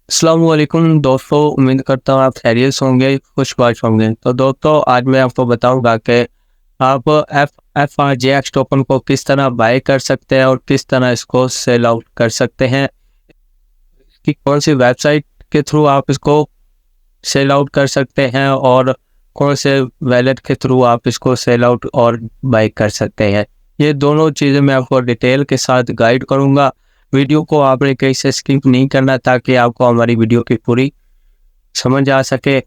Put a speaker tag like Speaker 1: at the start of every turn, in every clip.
Speaker 1: अस्सलाम वालेकुम दोस्तों, उम्मीद करता हूँ आप खैरियत से होंगे, खुशबाश होंगे। तो दोस्तों आज मैं आपको बताऊंगा कि आप FRJX टोकन को किस तरह बाय कर सकते हैं और किस तरह इसको सेल आउट कर सकते हैं, कि कौन सी वेबसाइट के थ्रू आप इसको सेल आउट कर सकते हैं और कौन से वैलेट के थ्रू आप इसको सेल आउट और बाय कर सकते हैं। ये दोनों चीज़ें मैं आपको डिटेल के साथ गाइड करूंगा। वीडियो को आपने कहीं से स्किप नहीं करना ताकि आपको हमारी वीडियो की पूरी समझ आ सके।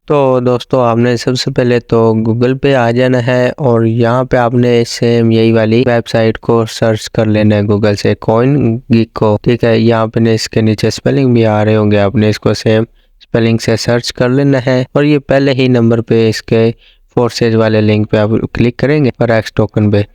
Speaker 1: तो दोस्तों आपने सबसे पहले तो गूगल पे आ जाना है और यहाँ पे आपने सेम यही वाली वेबसाइट को सर्च कर लेना है गूगल से, कॉइन गीक को। ठीक है, यहाँ पे इसके नीचे स्पेलिंग भी आ रहे होंगे, आपने इसको सेम स्पेलिंग से सर्च कर लेना है और ये पहले ही नंबर पे इसके फोर्सेज वाले लिंक पे आप क्लिक करेंगे और एक्स टोकन पे,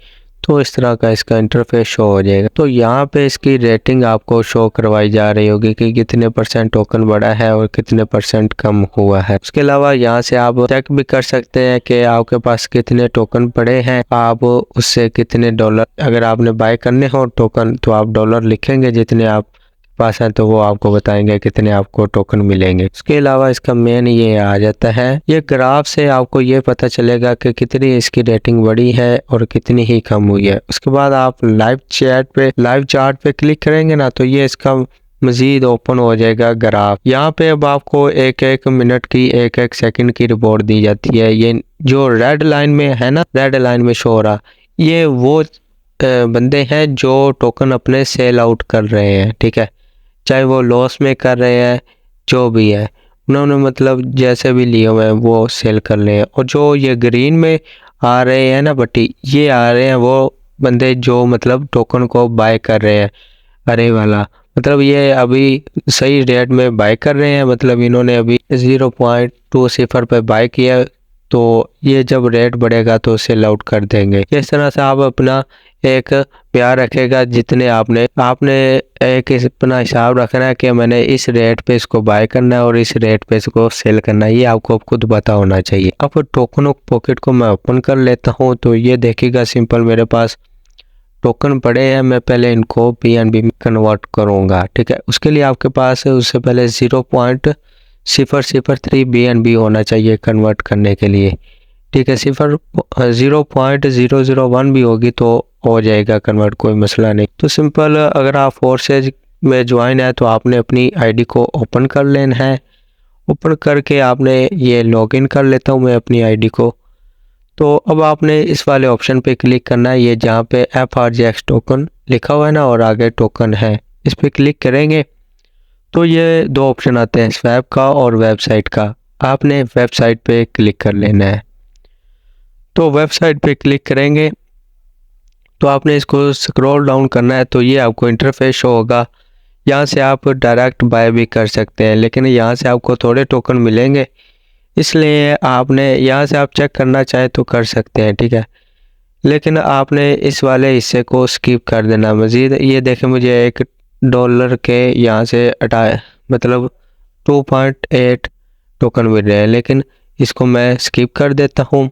Speaker 1: तो इस तरह का इसका इंटरफेस शो हो जाएगा। तो यहाँ पे इसकी रेटिंग आपको शो करवाई जा रही होगी कि कितने परसेंट टोकन बढ़ा है और कितने परसेंट कम हुआ है। उसके अलावा यहाँ से आप चेक भी कर सकते हैं कि आपके पास कितने टोकन पड़े हैं, आप उससे कितने डॉलर, अगर आपने बाय करने हो टोकन तो आप डॉलर लिखेंगे जितने आप पास है, तो वो आपको बताएंगे कितने आपको टोकन मिलेंगे। उसके अलावा इसका मेन ये आ जाता है, ये ग्राफ से आपको ये पता चलेगा कि कितनी इसकी रेटिंग बढ़ी है और कितनी ही कम हुई है। उसके बाद आप लाइव चार्ट पे क्लिक करेंगे ना, तो ये इसका मजीद ओपन हो जाएगा ग्राफ। यहाँ पे अब आपको एक एक मिनट की, एक एक सेकंड की रिपोर्ट दी जाती है। ये जो रेड लाइन में है ना, रेड लाइन में शो हो रहा, ये वो बंदे हैं जो टोकन अपने सेल आउट कर रहे हैं। ठीक है, चाहे वो लॉस में कर रहे हैं, जो भी है उन्होंने मतलब जैसे भी लिए हुए हैं वो सेल कर रहे हैं। और जो ये ग्रीन में आ रहे हैं ना बट्टी, ये आ रहे हैं वो बंदे जो मतलब टोकन को बाय कर रहे हैं। अरे वाला मतलब ये अभी सही रेट में बाय कर रहे हैं, मतलब इन्होंने अभी 0.20 पे बाय किया, तो ये जब रेट बढ़ेगा तो सेल आउट कर देंगे। इस तरह से आप अपना एक प्यार रखेगा, जितने आपने एक अपना हिसाब रखना है कि मैंने इस रेट पे इसको बाय करना है और इस रेट पे इसको सेल करना है, ये आपको खुद पता होना चाहिए। अब टोकन पॉकेट को मैं ओपन कर लेता हूँ, तो ये देखिएगा सिंपल मेरे पास टोकन पड़े हैं, मैं पहले इनको BNB में कन्वर्ट करूँगा। ठीक है, उसके लिए आपके पास उससे पहले 0.003 BNB होना चाहिए कन्वर्ट करने के लिए। ठीक है, 0.001 भी होगी तो हो जाएगा कन्वर्ट, कोई मसला नहीं। तो सिंपल अगर आप फोर्सेज में ज्वाइन है तो आपने अपनी आईडी को ओपन कर लेना है। ओपन करके आपने ये लॉगिन कर लेता हूँ मैं अपनी आईडी को। तो अब आपने इस वाले ऑप्शन पे क्लिक करना है, ये जहाँ पे FRJX टोकन लिखा हुआ है ना और आगे टोकन है, इस पे क्लिक करेंगे तो ये दो ऑप्शन आते हैं, स्वैप का और वेबसाइट का। आपने वेबसाइट पे क्लिक कर लेना है। तो वेबसाइट पे क्लिक करेंगे तो आपने इसको स्क्रॉल डाउन करना है, तो ये आपको इंटरफेस शो होगा। यहाँ से आप डायरेक्ट बाय भी कर सकते हैं, लेकिन यहाँ से आपको थोड़े टोकन मिलेंगे, इसलिए आपने यहाँ से आप चेक करना चाहे तो कर सकते हैं। ठीक है, लेकिन आपने इस वाले हिस्से को स्किप कर देना। मज़ीद ये देखें, मुझे $1 के यहाँ से मतलब 2.8 टोकन मिल रहे हैं, लेकिन इसको मैं स्किप कर देता हूँ।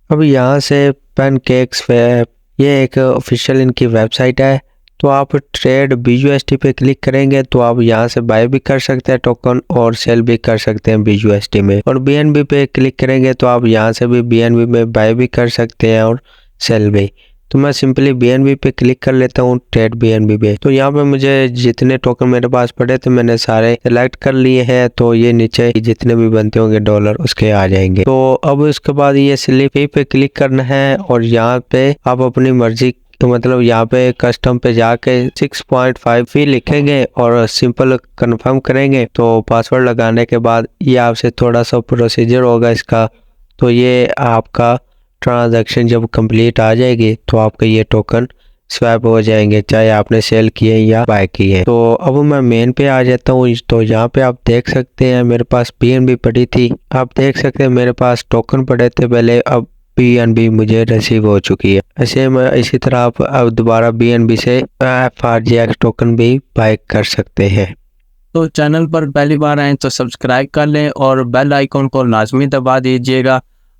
Speaker 1: अब यहाँ से PancakeSwap, ये एक ऑफिशियल इनकी वेबसाइट है, तो आप ट्रेड BUSD पे क्लिक करेंगे तो आप यहाँ से बाय भी कर सकते हैं टोकन और सेल भी कर सकते हैं BUSD में। और BNB पे क्लिक करेंगे तो आप यहाँ से भी BNB में बाय भी कर सकते हैं और सेल भी। तो मैं सिंपली BNB पे क्लिक कर लेता हूँ, ट्रेड BNB पे। तो यहाँ पे मुझे जितने टोकन मेरे पास पड़े थे मैंने सारे सेलेक्ट कर लिए हैं, तो ये नीचे जितने भी बनते होंगे डॉलर उसके आ जाएंगे। तो अब इसके बाद ये स्लिप फी पे क्लिक करना है और यहाँ पे आप अपनी मर्जी, तो मतलब यहाँ पे कस्टम पे जाके 6.5 फी लिखेंगे और सिंपल कंफर्म करेंगे। तो पासवर्ड लगाने के बाद ये आपसे थोड़ा सा प्रोसीजर होगा इसका, तो ये आपका ट्रांजैक्शन जब कंप्लीट आ जाएगी तो आपके ये टोकन स्वैप हो जाएंगे, चाहे आपने सेल किए या बाय किए। तो अब मैं मेन पे आ जाता हूँ। तो यहाँ पे आप देख सकते हैं मेरे पास BNB पड़ी थी, आप देख सकते हैं मेरे पास टोकन पड़े थे पहले, अब BNB मुझे रिसीव हो चुकी है। ऐसे में इसी तरह आप अब दोबारा BNB से FRJX टोकन भी बाय कर सकते हैं। तो चैनल पर पहली बार आए तो सब्सक्राइब कर लें और बेल आइकन को लाजमी दबा दीजिएगा।